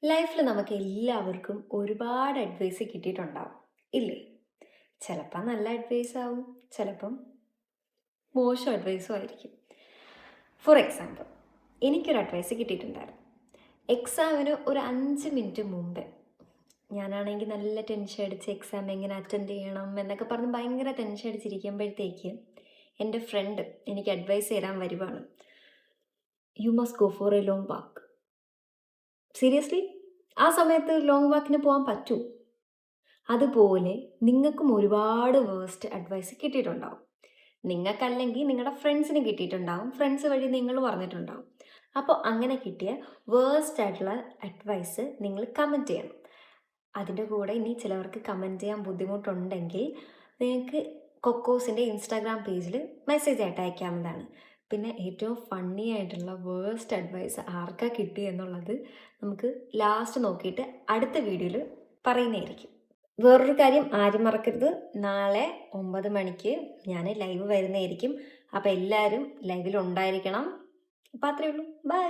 ലൈഫിൽ നമുക്ക് എല്ലാവർക്കും ഒരുപാട് അഡ്വൈസ് കിട്ടിയിട്ടുണ്ടാവും ഇല്ലേ? ചിലപ്പോൾ നല്ല അഡ്വൈസ് ആവും, ചിലപ്പം മോശം അഡ്വൈസും ആയിരിക്കും. ഫോർ എക്സാമ്പിൾ, എനിക്കൊരു അഡ്വൈസ് കിട്ടിയിട്ടുണ്ടായിരുന്നു. എക്സാമിന് ഒരു 5 മിനിറ്റ് മുമ്പേ ഞാനാണെങ്കിൽ നല്ല ടെൻഷൻ അടിച്ച് എക്സാം എങ്ങനെ അറ്റൻഡ് ചെയ്യണം എന്നൊക്കെ പറഞ്ഞ് ഭയങ്കര ടെൻഷൻ അടിച്ചിരിക്കുമ്പോഴത്തേക്ക് എൻ്റെ ഫ്രണ്ട് എനിക്ക് അഡ്വൈസ് തരാൻ വരുവാണ്. You must go for A long walk. Seriously, ആ സമയത്ത് ലോങ് വാക്കിന് പോകാൻ പറ്റും. അതുപോലെ നിങ്ങൾക്കും ഒരുപാട് വേസ്റ്റ് അഡ്വൈസ് കിട്ടിയിട്ടുണ്ടാവും. നിങ്ങൾക്കല്ലെങ്കിൽ നിങ്ങളുടെ ഫ്രണ്ട്സിന് കിട്ടിയിട്ടുണ്ടാവും, ഫ്രണ്ട്സ് വഴി നിങ്ങൾ പറഞ്ഞിട്ടുണ്ടാവും. അപ്പോൾ അങ്ങനെ കിട്ടിയ വേസ്റ്റ് ആയിട്ടുള്ള അഡ്വൈസ് നിങ്ങൾ കമൻറ്റ് ചെയ്യണം. അതിൻ്റെ കൂടെ ഇനി ചിലവർക്ക് കമൻറ്റ് ചെയ്യാൻ ബുദ്ധിമുട്ടുണ്ടെങ്കിൽ നിങ്ങൾക്ക് കൊക്കോസിൻ്റെ ഇൻസ്റ്റാഗ്രാം പേജിൽ മെസ്സേജ് ആയിട്ട് അയക്കാവുന്നതാണ്. പിന്നെ ഏറ്റവും ഫണ്ണി ആയിട്ടുള്ള വേസ്റ്റ് അഡ്വൈസ് ആർക്കാ കിട്ടി എന്നുള്ളത് നമുക്ക് ലാസ്റ്റ് നോക്കിയിട്ട് അടുത്ത വീഡിയോയിൽ പറയുന്നതായിരിക്കും. വേറൊരു കാര്യം ആരും മറക്കരുത്, നാളെ 9 മണിക്ക് ഞാൻ ലൈവ് വരുന്നതായിരിക്കും. അപ്പോൾ എല്ലാവരും ലൈവിൽ ഉണ്ടായിരിക്കണം. അപ്പോൾ അത്രയേ ഉള്ളൂ. ബൈ.